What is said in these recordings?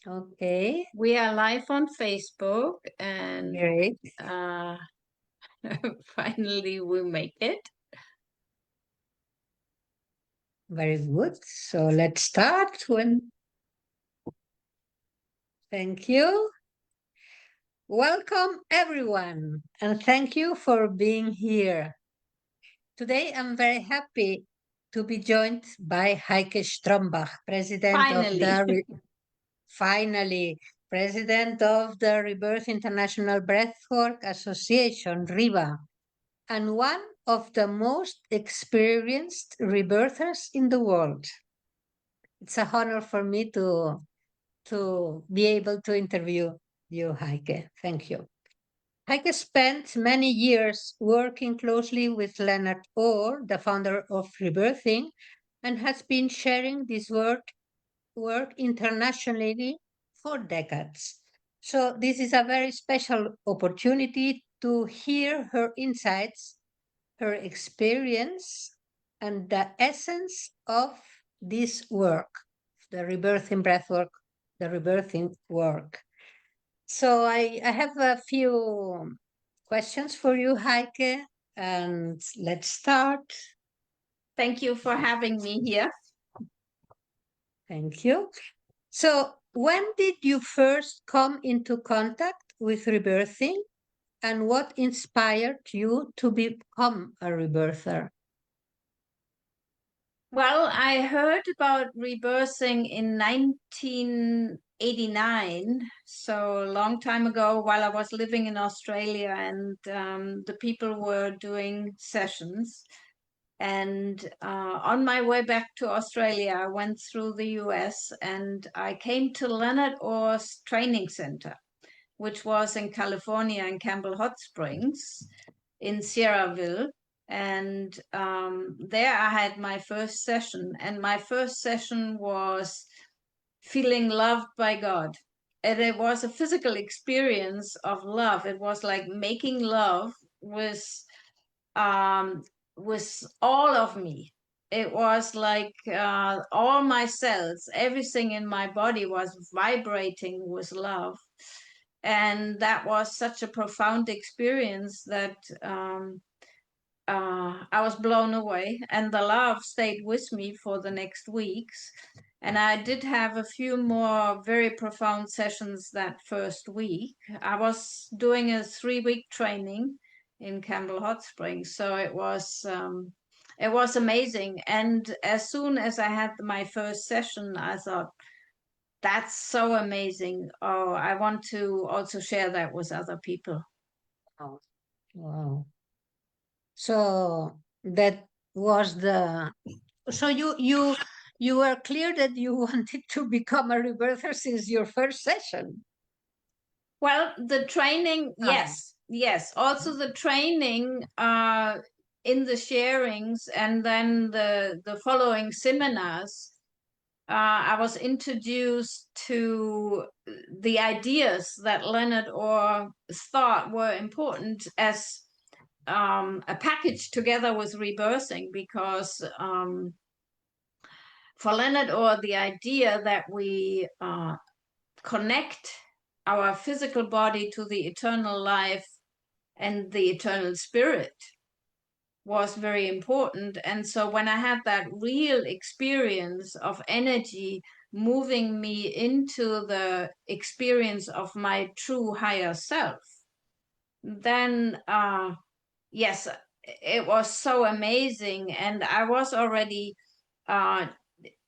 Okay, We are live on Facebook, and great. finally we make it. Very good. So let's start thank you. Welcome everyone, and thank you for being here. Today I'm very happy to be joined by Heike Strombach, Finally. finally, President of the Rebirth International Breathwork Association, RIBA, and one of the most experienced rebirthers in the world. It's a honor for me to be able to interview you, Heike. Thank you. Heike spent many years working closely with Leonard Orr, the founder of Rebirthing, and has been sharing this work internationally for decades. So this is a very special opportunity to hear her insights, her experience, and the essence of this work, the rebirthing breathwork, the rebirthing work. So I have a few questions for you, Heike, and let's start. Thank you for having me here. Thank you. So, when did you first come into contact with rebirthing, and what inspired you to become a rebirther? Well, I heard about rebirthing in 1989, so a long time ago, while I was living in Australia, and the people were doing sessions. And on my way back to Australia, I went through the US and I came to Leonard Orr's training center, which was in California in Campbell Hot Springs in Sierraville. And there I had my first session. And my first session was feeling loved by God. And it was a physical experience of love. It was like making love with um, all of me. It was like all my cells, everything in my body was vibrating with love. And that was such a profound experience that I was blown away. And the love stayed with me for the next weeks. And I did have a few more very profound sessions that first week. I was doing a 3-week training in Campbell Hot Springs, so it was amazing. And as soon as I had my first session, I thought, that's so amazing. Oh, I want to also share that with other people. Oh, wow. So that was the so you were clear that you wanted to become a rebirther since your first session. Well, the training, Ah, yes. Also the training in the sharings, and then the following seminars, I was introduced to the ideas that Leonard Orr thought were important as a package together with rebirthing, because for Leonard Orr, the idea that we connect our physical body to the eternal life and the eternal spirit was very important. And so when I had that real experience of energy moving me into the experience of my true higher self, then yes, it was so amazing. And I was already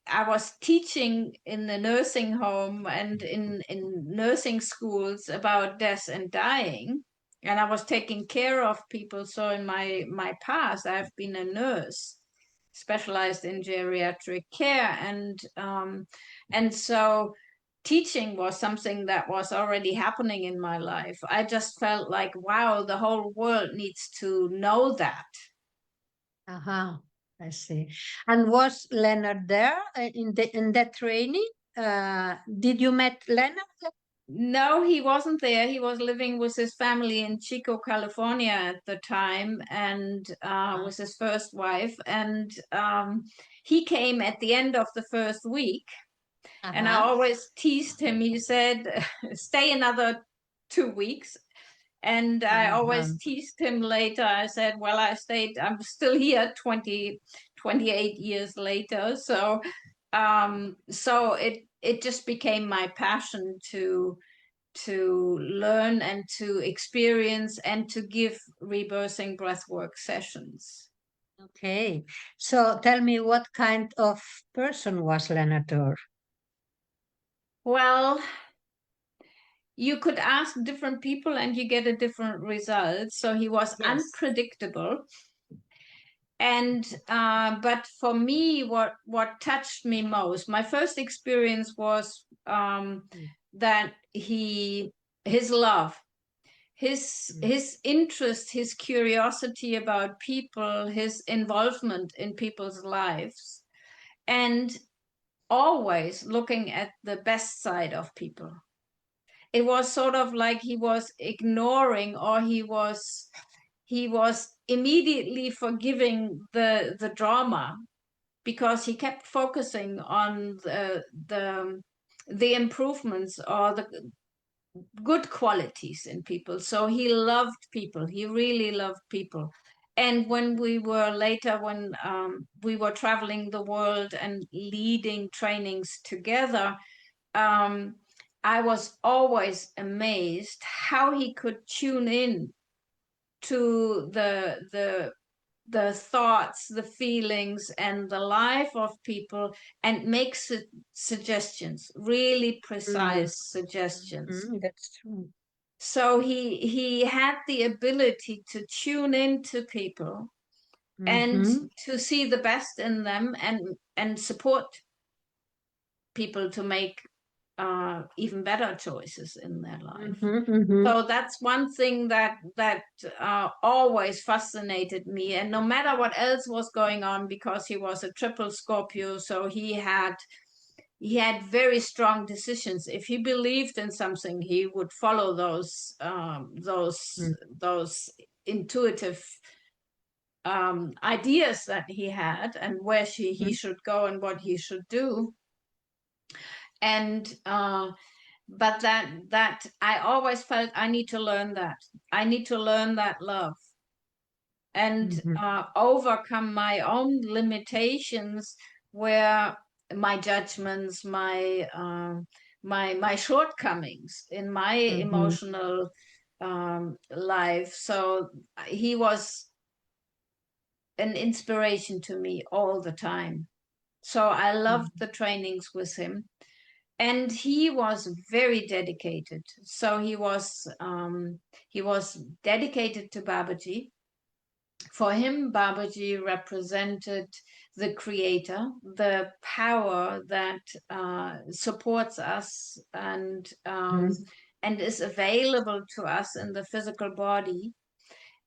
I was teaching in the nursing home and in nursing schools about death and dying. And I was taking care of people. So in my past, I've been a nurse specialized in geriatric care. And so teaching was something that was already happening in my life. I just felt like, wow, the whole world needs to know that. uh-huh. I see. And was Leonard there in that training? Did you met Leonard? No, he wasn't there. He was living with his family in Chico, California at the time, and Uh, with his first wife. And he came at the end of the first week, And I always teased him. He said, stay another 2 weeks. And I always teased him later. I said, well, I'm still here 28 years later. So it just became my passion to learn and to experience and to give rebirthing breathwork sessions. Okay. So tell me, what kind of person was Leonard Orr? Well, you could ask different people and you get a different result. So he was unpredictable. And but for me, what touched me most, my first experience was that his love, his interest, his curiosity about people, his involvement in people's lives, and always looking at the best side of people. It was sort of like he was ignoring, or he was immediately forgiving the drama, because he kept focusing on the improvements or the good qualities in people. So he loved people. He really loved people. And when we were later, when we were traveling the world and leading trainings together, I was always amazed how he could tune in to the thoughts, the feelings, and the life of people, and make suggestions, really precise suggestions. That's true. So he had the ability to tune into people and to see the best in them, and support people to make even better choices in their life. So that's one thing that always fascinated me. And no matter what else was going on, because he was a triple Scorpio, so he had very strong decisions. If he believed in something, he would follow those intuitive ideas that he had, and where he should go and what he should do. And but that I always felt I need to learn that. I need to learn that love, and overcome my own limitations, where my judgments, my shortcomings in my emotional life. So he was an inspiration to me all the time. So I loved the trainings with him. And he was very dedicated. So he was dedicated to Babaji. For him, Babaji represented the creator, the power that supports us and is available to us in the physical body.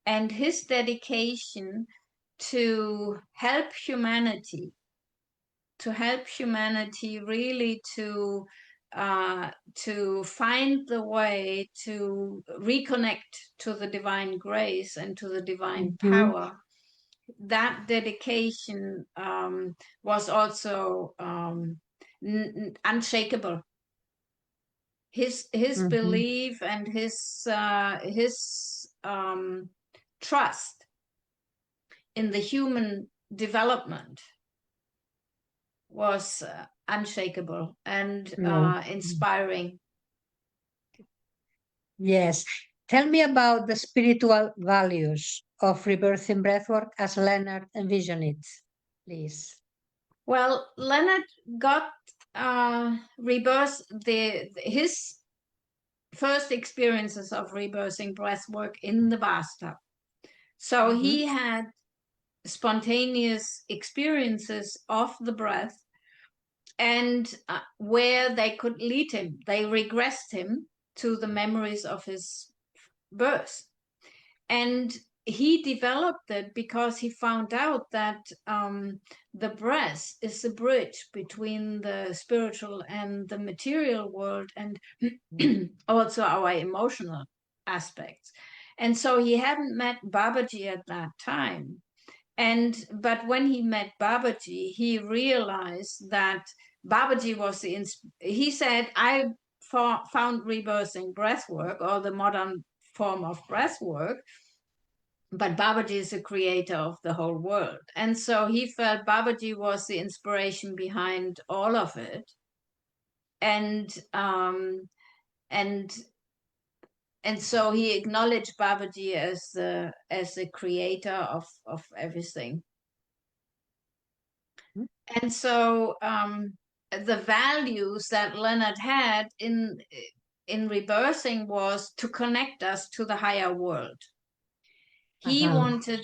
And his dedication to help humanity really to find the way to reconnect to the divine grace and to the divine power. That dedication was also unshakable. His belief and his trust in the human development was unshakable and inspiring. Yes. Tell me about the spiritual values of rebirthing breathwork as Leonard envisioned it, please. Well, Leonard got rebirth, his first experiences of rebirthing breathwork in the bathtub. So he had spontaneous experiences of the breath, and where they could lead him. They regressed him to the memories of his birth. And he developed it because he found out that the breath is the bridge between the spiritual and the material world, and also our emotional aspects. And so he hadn't met Babaji at that time. But when he met Babaji, he realized that Babaji was he said, I found rebirthing breathwork, or the modern form of breathwork, but Babaji is the creator of the whole world. And so he felt Babaji was the inspiration behind all of it. And so he acknowledged Babaji as the creator of everything. And so the values that Leonard had in rebirthing was to connect us to the higher world. He wanted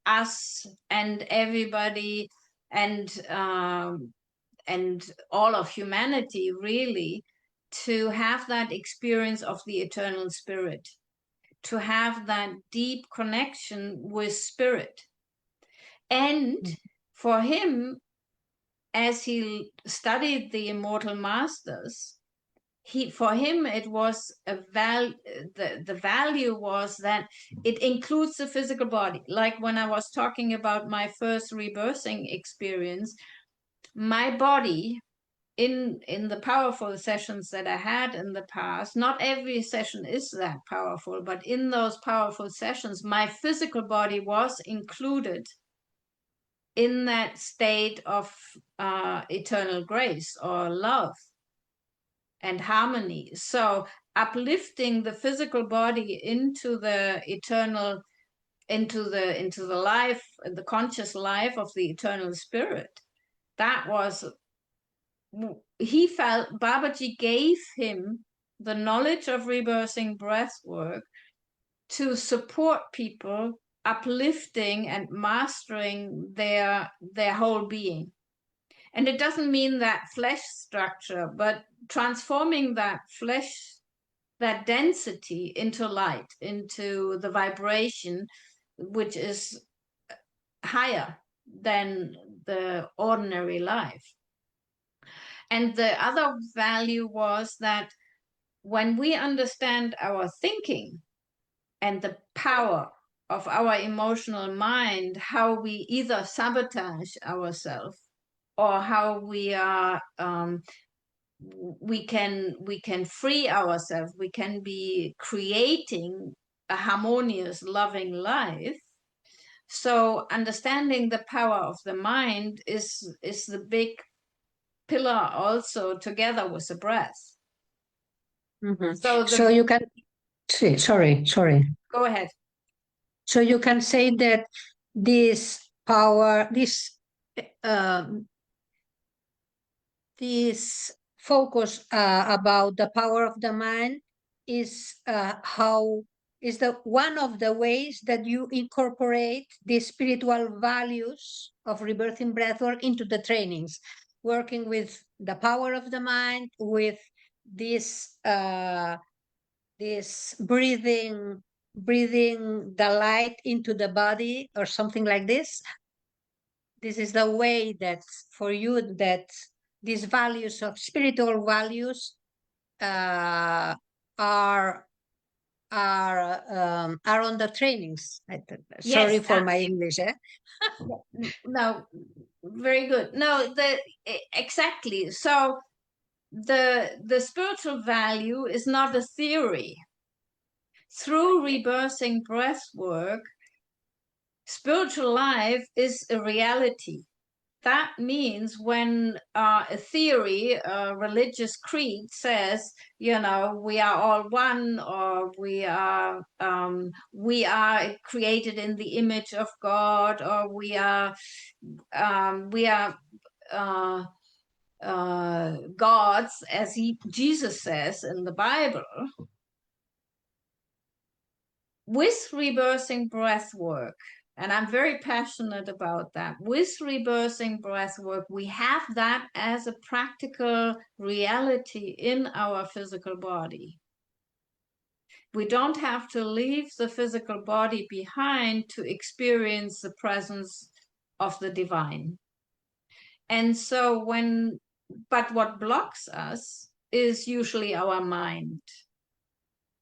us and everybody and all of humanity really to have that experience of the eternal spirit, to have that deep connection with spirit. And for him, as he studied the immortal masters, for him it was the value was that it includes the physical body. Like when I was talking about my first rebirthing experience, my body in the powerful sessions that I had in the past, not every session is that powerful, but in those powerful sessions, my physical body was included in that state of eternal grace or love and harmony. So uplifting the physical body into the eternal, into the life, the conscious life of the eternal spirit, that was, he felt Babaji gave him the knowledge of rebirthing breathwork to support people uplifting and mastering their whole being. And it doesn't mean that flesh structure, but transforming that flesh, that density into light, into the vibration, which is higher than the ordinary life. And the other value was that when we understand our thinking and the power of our emotional mind, how we either sabotage ourselves or how we are we can free ourselves, we can be creating a harmonious, loving life. So understanding the power of the mind is the big pillar also, together with the breath. So you can see, sorry. Go ahead. So you can say that this power, this focus about the power of the mind is one of the ways that you incorporate the spiritual values of rebirthing breathwork into the trainings, working with the power of the mind, with this breathing the light into the body or something like this. This is the way that for you that these values of spiritual values are on the trainings. Sorry Yes, for my English. No, very good. No, exactly. So the spiritual value is not a theory. Through rebirthing breathwork, spiritual life is a reality. That means when a theory, a religious creed says, we are all one, or we are created in the image of God, or we are gods, as Jesus says in the Bible. With rebirthing breathwork, and I'm very passionate about that, with rebirthing breathwork, we have that as a practical reality in our physical body. We don't have to leave the physical body behind to experience the presence of the divine. And so but what blocks us is usually our mind.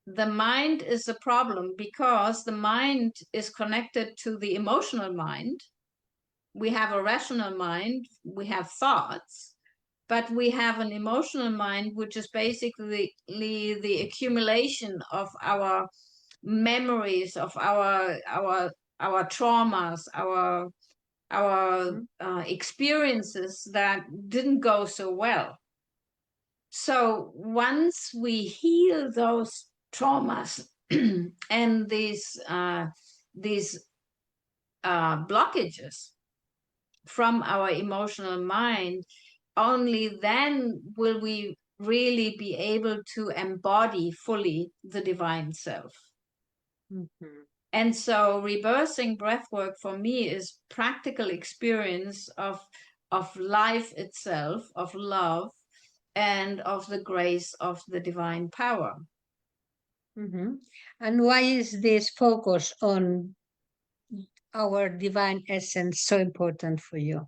The mind is a problem because the mind is connected to the emotional mind. We have a rational mind, we have thoughts, but we have an emotional mind, which is basically the accumulation of our memories, of our traumas, our experiences that didn't go so well. So once we heal those traumas and these blockages from our emotional mind, only then will we really be able to embody fully the divine self. Mhm. And so rebirthing breathwork for me is practical experience of life itself, of love, and of the grace of the divine power. Mhm. And why is this focus on our divine essence so important for you?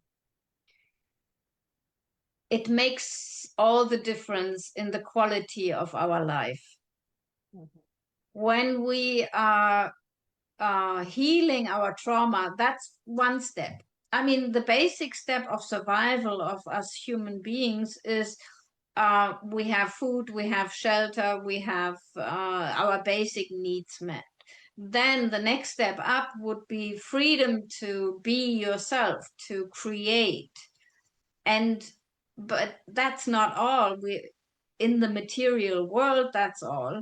It makes all the difference in the quality of our life. Mhm. When we are healing our trauma, that's one step. I mean, the basic step of survival of us human beings is we have food, we have shelter, we have our basic needs met. Then the next step up would be freedom to be yourself, to create. But that's not all. We in the material world, that's all.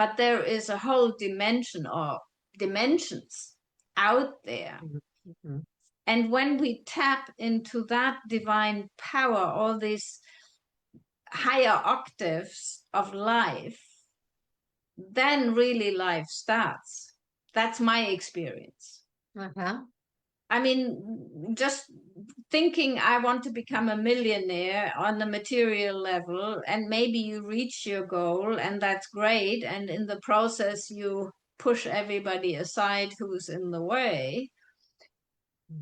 But there is a whole dimension or dimensions out there. Mhm. And when we tap into that divine power, all these higher octaves of life, then really life starts. That's my experience. Uh-huh. I mean, just thinking I want to become a millionaire on the material level, and maybe you reach your goal, and that's great. And in the process, you push everybody aside who's in the way.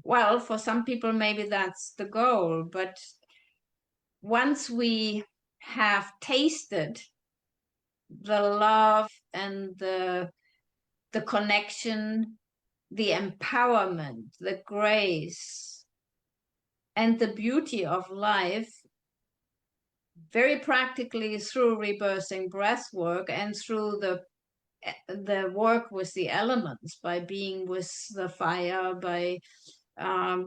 Well, for some people, maybe that's the goal. But once we have tasted the love and the connection, the empowerment, the grace, and the beauty of life, very practically through rebirthing breath work and through the work with the elements, by being with the fire, by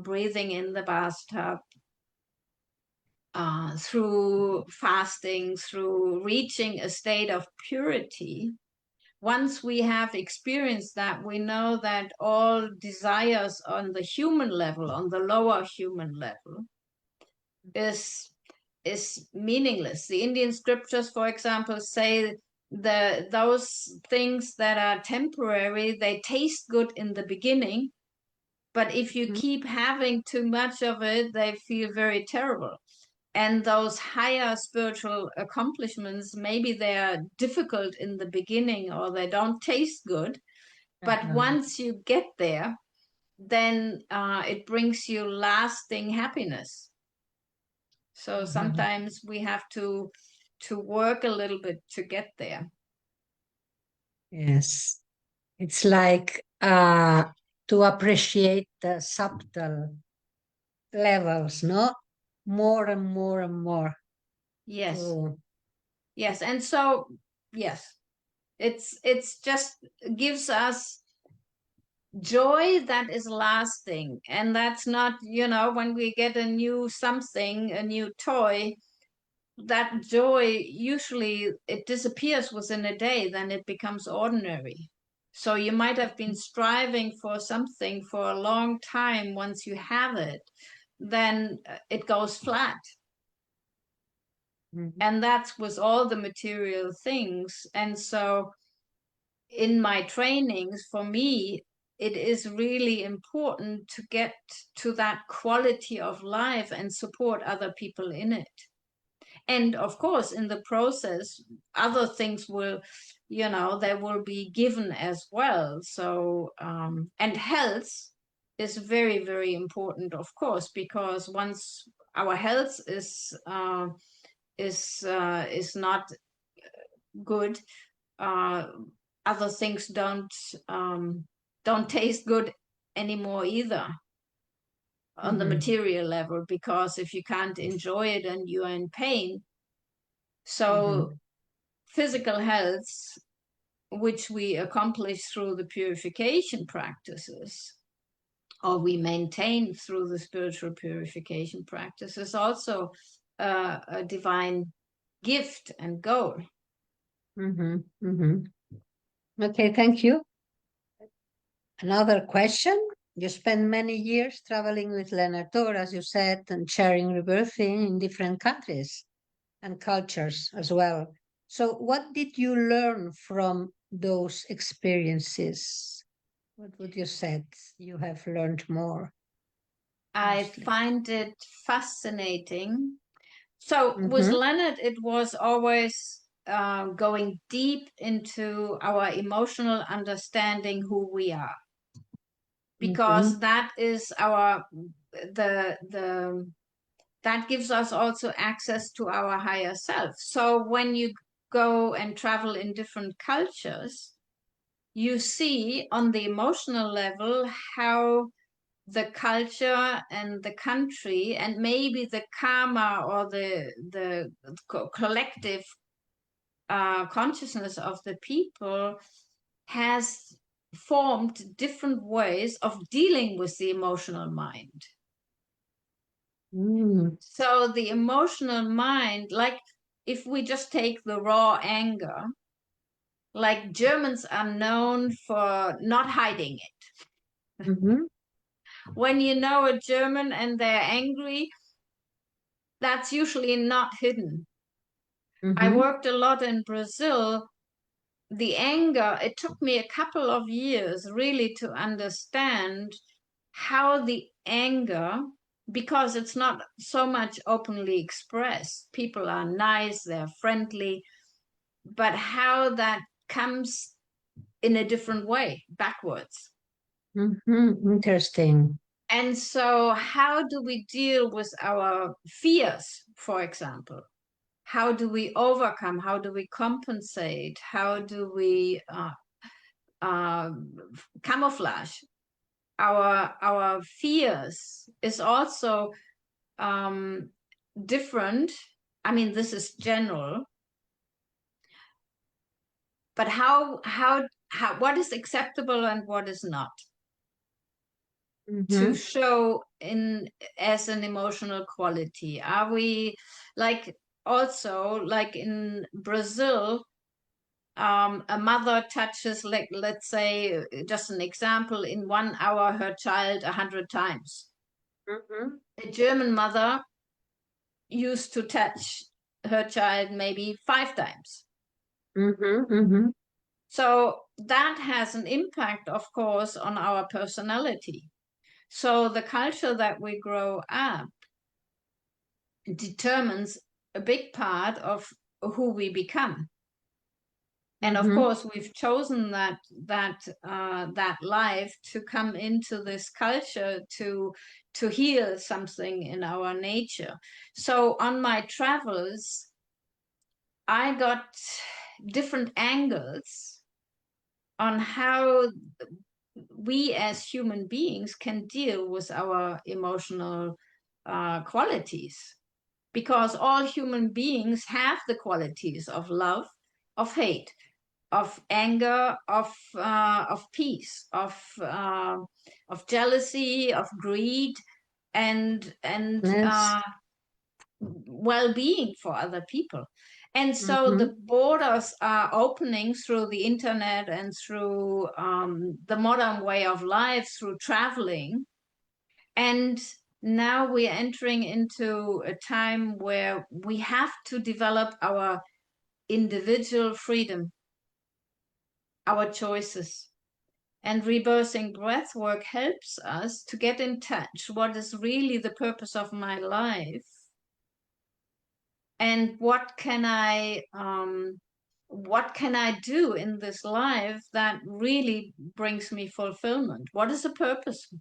breathing in the bathtub, through fasting, through reaching a state of purity. Once we have experienced that, we know that all desires on the human level, on the lower human level, is meaningless. The Indian scriptures, for example, say those things that are temporary, they taste good in the beginning, but if you Mhm. keep having too much of it, they feel very terrible. And those higher spiritual accomplishments, maybe they are difficult in the beginning or they don't taste good, but Uh-huh. once you get there, then it brings you lasting happiness. So Uh-huh. sometimes we have to work a little bit to get there. Yes. It's like to appreciate the subtle levels, no? More and more and more. Yes, To yes, and so yes, it's just gives us joy that is lasting, and that's not, when we get a new something, a new toy, that joy usually it disappears within a day, then it becomes ordinary. So you might have been striving for something for a long time. Once you have it, then it goes flat. Mhm. And that's with all the material things. And so in my trainings, for me, it is really important to get to that quality of life and support other people in it. And of course, in the process, other things will, they will be given as well. So, and health is very, very important, of course, because once our health is not good, uh, other things don't taste good anymore either. on the material level, because if you can't enjoy it and you are in pain. So physical health, which we accomplish through the purification practices, or we maintain through the spiritual purification practice, is also a divine gift and goal. Okay, thank you. Another question. You spent many years traveling with Leonard Orr, as you said, and sharing rebirthing in different countries and cultures as well. So what did you learn from those experiences? What would you say you have learned more? I find it fascinating. So with Leonard, it was always going deep into our emotional understanding who we are, because that is that gives us also access to our higher self. So when you go and travel in different cultures, you see on the emotional level how the culture and the country and maybe the karma or the collective consciousness of the people has formed different ways of dealing with the emotional mind. So the emotional mind, like if we just take the raw anger, like Germans are known for not hiding it. When you know a German and they're angry, that's usually not hidden. I worked a lot in Brazil. The anger, it took me a couple of years really to understand how the anger, because it's not so much openly expressed, people are nice, they're friendly, but how that comes in a different way, backwards. Interesting. And so how do we deal with our fears, for example? How do we overcome? How do we compensate? How do we camouflage our fears? Is also different. I mean, this is general, but how what is acceptable and what is not to show in as an emotional quality? Are we like also like in Brazil? A mother touches, like, let's say, just an example, in 1 hour her child 100 times. A German mother used to touch her child maybe 5 times. So that has an impact, of course, on our personality. So the culture that we grow up determines a big part of who we become. And of course, we've chosen that life to come into this culture to heal something in our nature. So on my travels, I got different angles on how we as human beings can deal with our emotional qualities, because all human beings have the qualities of love, of hate, of anger, of peace, of jealousy, of greed, and well-being for other people. And so the borders are opening through the internet and through the modern way of life, through traveling. And now we're entering into a time where we have to develop our individual freedom, our choices. And rebirthing breathwork helps us to get in touch. What is really the purpose of my life? And what can I do in this life that really brings me fulfillment? What is the purpose?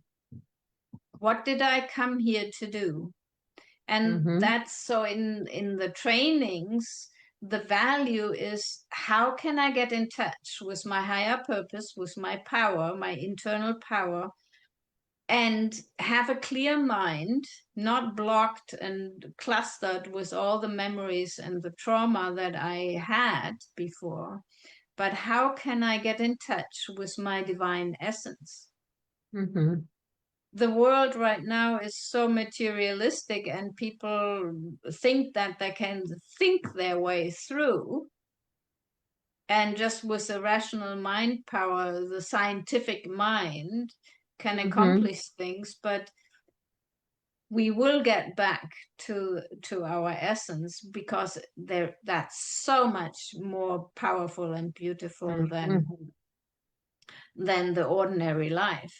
What did I come here to do? And that's so in the trainings, the value is how can I get in touch with my higher purpose, with my power, my internal power, and have a clear mind, not blocked and clustered with all the memories and the trauma that I had before, but how can I get in touch with my divine essence? Mm-hmm. The world right now is so materialistic, and people think that they can think their way through, and just with the rational mind power, the scientific mind can accomplish things, but we will get back to our essence, because that's so much more powerful and beautiful than the ordinary life.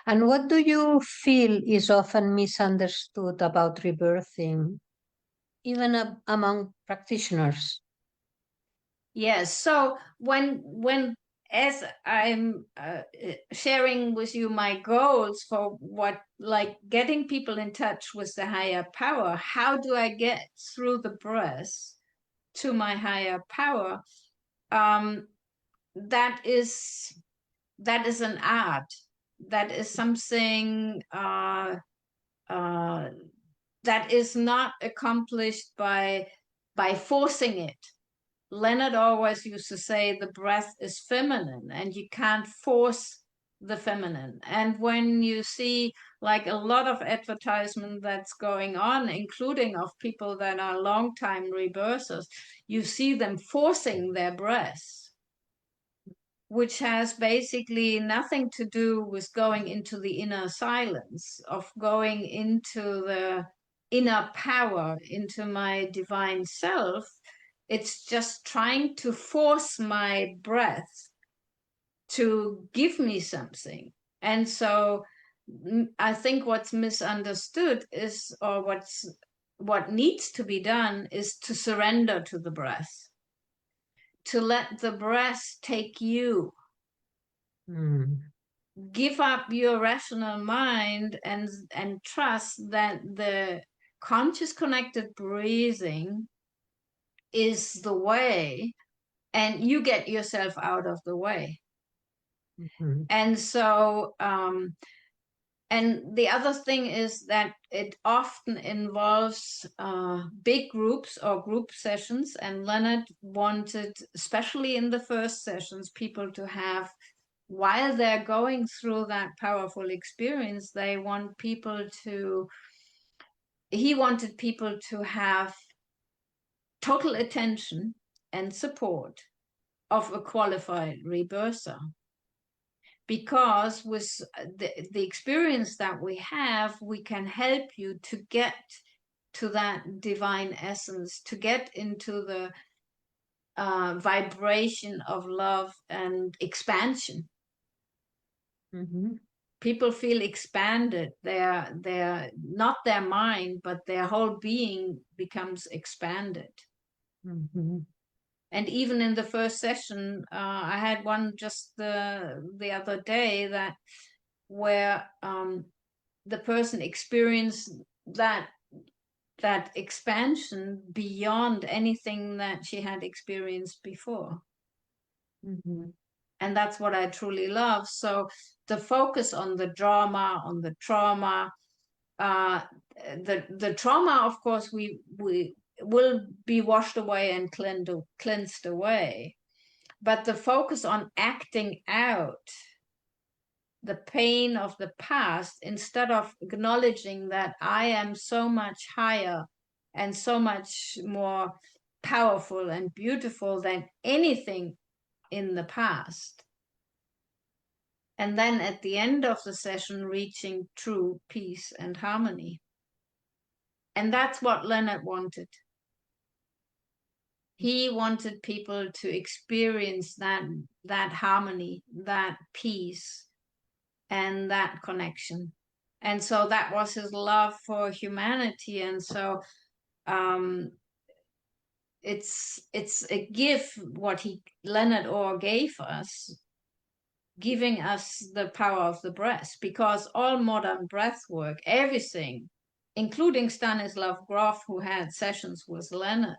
And what do you feel is often misunderstood about rebirthing, even among practitioners? Yes. So when as I'm sharing with you my goals for what, like getting people in touch with the higher power, how do I get through the breath to my higher power? Um, that is an art. That is something that is not accomplished by forcing it. Leonard always used to say the breath is feminine and you can't force the feminine. And when you see like a lot of advertisement that's going on, including of people that are long-time rebirthers, you see them forcing their breath, which has basically nothing to do with going into the inner silence, of going into the inner power, into my divine self. It's just trying to force my breath to give me something. And so I think what's misunderstood is, or what needs to be done is to surrender to the breath, to let the breath take you. Give up your rational mind and trust that the conscious connected breathing is the way, and you get yourself out of the way. And so and the other thing is that it often involves big groups or group sessions, and Leonard wanted, especially in the first sessions, people to have, while they're going through that powerful experience, he wanted people to have total attention and support of a qualified rebirther. Because with the experience that we have, we can help you to get to that divine essence, to get into the vibration of love and expansion. People feel expanded. They're not their mind, but their whole being becomes expanded. And even in the first session, I had one just the other day where the person experienced that expansion beyond anything that she had experienced before. And that's what I truly love. So the focus on the drama, on the trauma, the trauma, of course, we will be washed away and cleansed away. But the focus on acting out the pain of the past, instead of acknowledging that I am so much higher and so much more powerful and beautiful than anything in the past. And then at the end of the session, reaching true peace and harmony. And that's what Leonard wanted. He wanted people to experience that harmony, that peace, and that connection. And so that was his love for humanity. And so it's a gift what Leonard Orr gave us, giving us the power of the breath, because all modern breath work, everything, including Stanislav Grof, who had sessions with Leonard,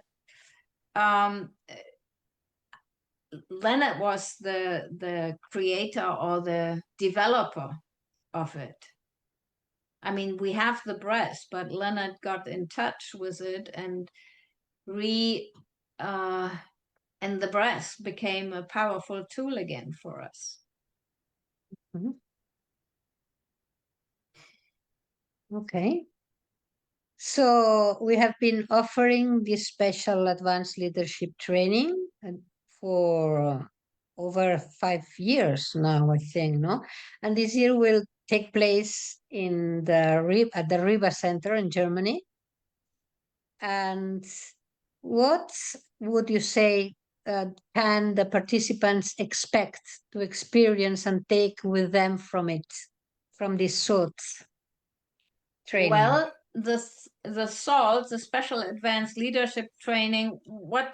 Leonard was the creator or the developer of it. I mean, we have the breath, but Leonard got in touch with it and and the breath became a powerful tool again for us. Mhm. Okay. So we have been offering this special advanced leadership training for over 5 years now, I think, no? And this year will take place in at the Riva Center in Germany. And what would you say can the participants expect to experience and take with them from it, from this sort training? Well, the SALT, the Special Advanced Leadership Training, one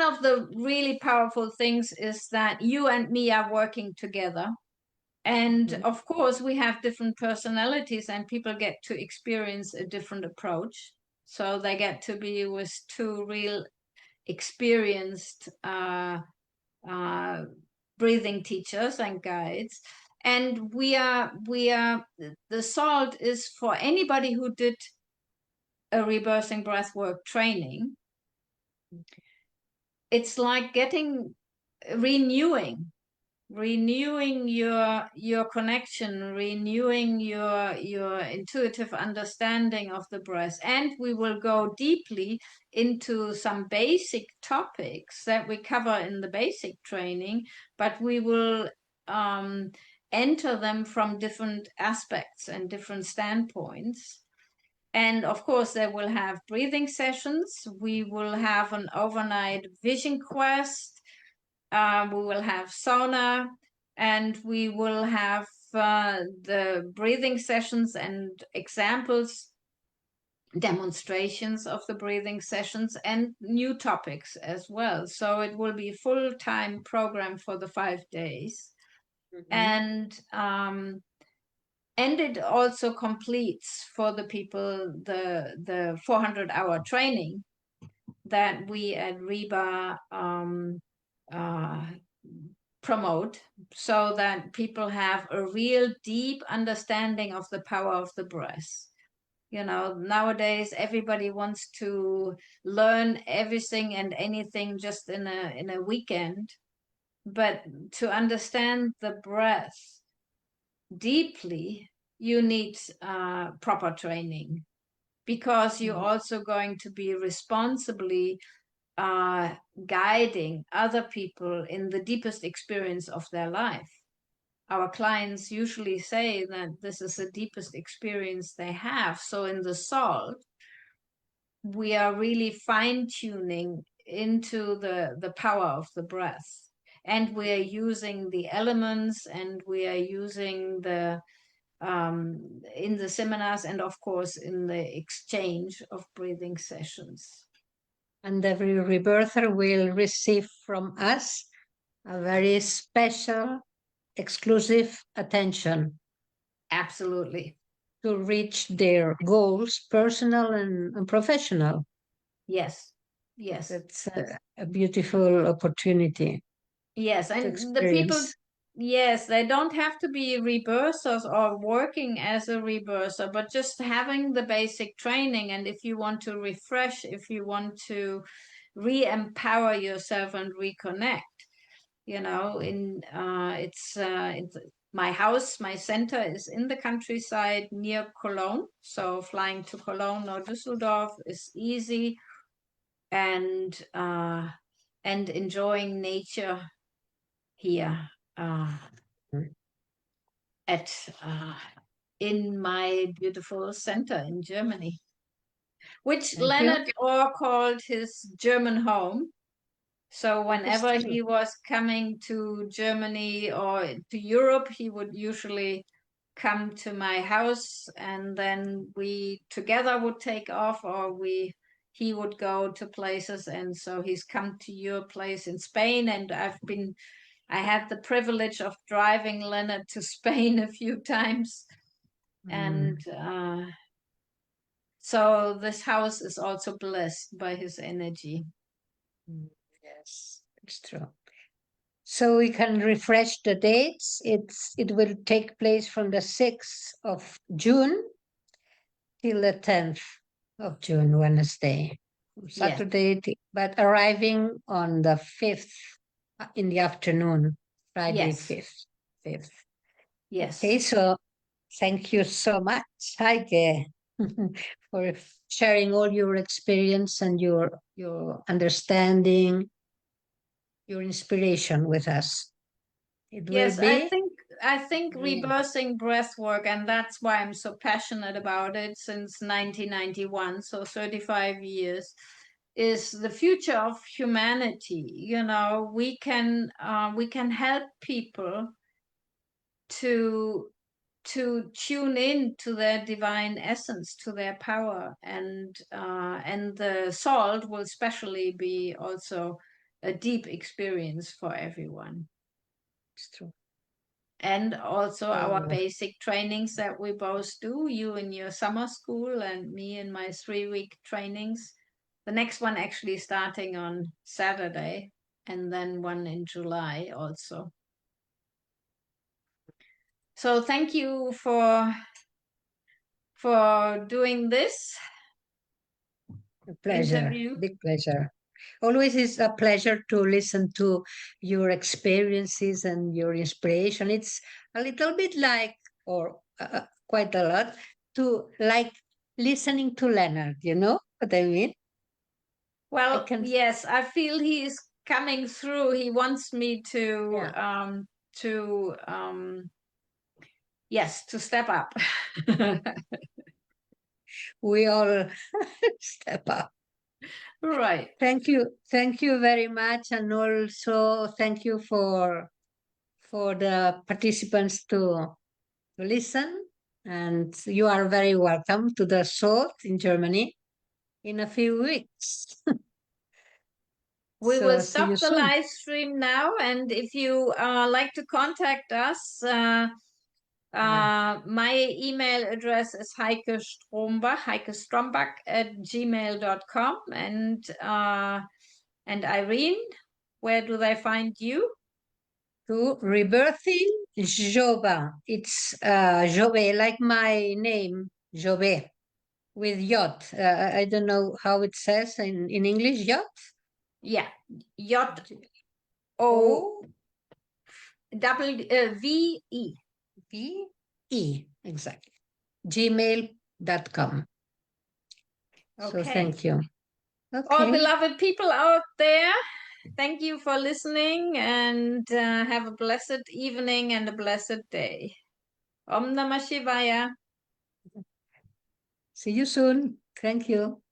of the really powerful things is that you and me are working together. And of course, we have different personalities and people get to experience a different approach. So they get to be with two real experienced breathing teachers and guides. And the SALT is for anybody who did a rebirthing breathwork training. It's like renewing your connection, renewing your intuitive understanding of the breath. And we will go deeply into some basic topics that we cover in the basic training, but we will enter them from different aspects and different standpoints. And of course, they will have breathing sessions. We will have an overnight vision quest. We will have sauna, and we will have the breathing sessions and examples, demonstrations of the breathing sessions, and new topics as well. So it will be a full-time program for the 5 days. And it also completes for the people the 400-hour training that we at Reba promote, so that people have a real deep understanding of the power of the breath. You know, nowadays everybody wants to learn everything and anything just in a weekend, but to understand the breath deeply, you need proper training, because you're also going to be responsibly guiding other people in the deepest experience of their life. Our clients usually say that this is the deepest experience they have. So in the SALT, we are really fine-tuning into the power of the breath. And we are using the elements, and we are using in the seminars, and of course in the exchange of breathing sessions. And every rebirther will receive from us a very special, exclusive attention. Absolutely. To reach their goals, personal and professional. Yes. Yes. It's a beautiful opportunity. Yes. And the people, yes, they don't have to be rebirthers or working as a rebirther, but just having the basic training. And if you want to refresh, if you want to re-empower yourself and reconnect, you know, it's my house, my center is in the countryside near Cologne. So flying to Cologne or Düsseldorf is easy, and enjoying nature here in my beautiful center in Germany, which Leonard Orr called his German home. So whenever he was coming to Germany or to Europe, he would usually come to my house, and then we together would take off, or he would go to places. And so he's come to your place in Spain, and I had the privilege of driving Leonard to Spain a few times. And so this house is also blessed by his energy. Yes, It's true. So we can refresh the dates. It will take place from the 6th of June till the 10th of June, Wednesday, Saturday, but arriving on the 5th in the afternoon, Friday, Yes. 5th. Yes. Okay, so thank you so much, Heike, for sharing all your experience and your understanding, your inspiration with us. It will Yes, be. I think rebirthing breathwork, and that's why I'm so passionate about it since 1991, so 35 years, is the future of humanity. You know, we can help people to tune in to their divine essence, to their power, and the salt will especially be also a deep experience for everyone. It's true. And also our basic trainings that we both do, you in your summer school and me in my 3-week trainings. The next one actually starting on Saturday, and then one in July also. So thank you for doing this. A pleasure, interview. Big pleasure. Always is a pleasure to listen to your experiences and your inspiration. It's a little bit like, or quite a lot, to like listening to Leonard, you know what I mean? Well, yes, I feel he is coming through. He wants me to, yes, to step up. We all step up. Right. Thank you very much, and also thank you for the participants to listen. And you are very welcome to the Salt in Germany in a few weeks. We So will see you stop the soon. live stream now, and if you like to contact us, my email address is Heike Strombach @gmail.com, and Irene, where do they find you? To Rebirthing Jové. It's Jové, like my name, Jové, with yacht. I don't know how it says in English, yacht? Yeah, Jove. V-E, exactly. gmail.com. Okay. So thank you. Okay. All beloved people out there, thank you for listening, and have a blessed evening and a blessed day. Om Namah Shivaya. See you soon. Thank you.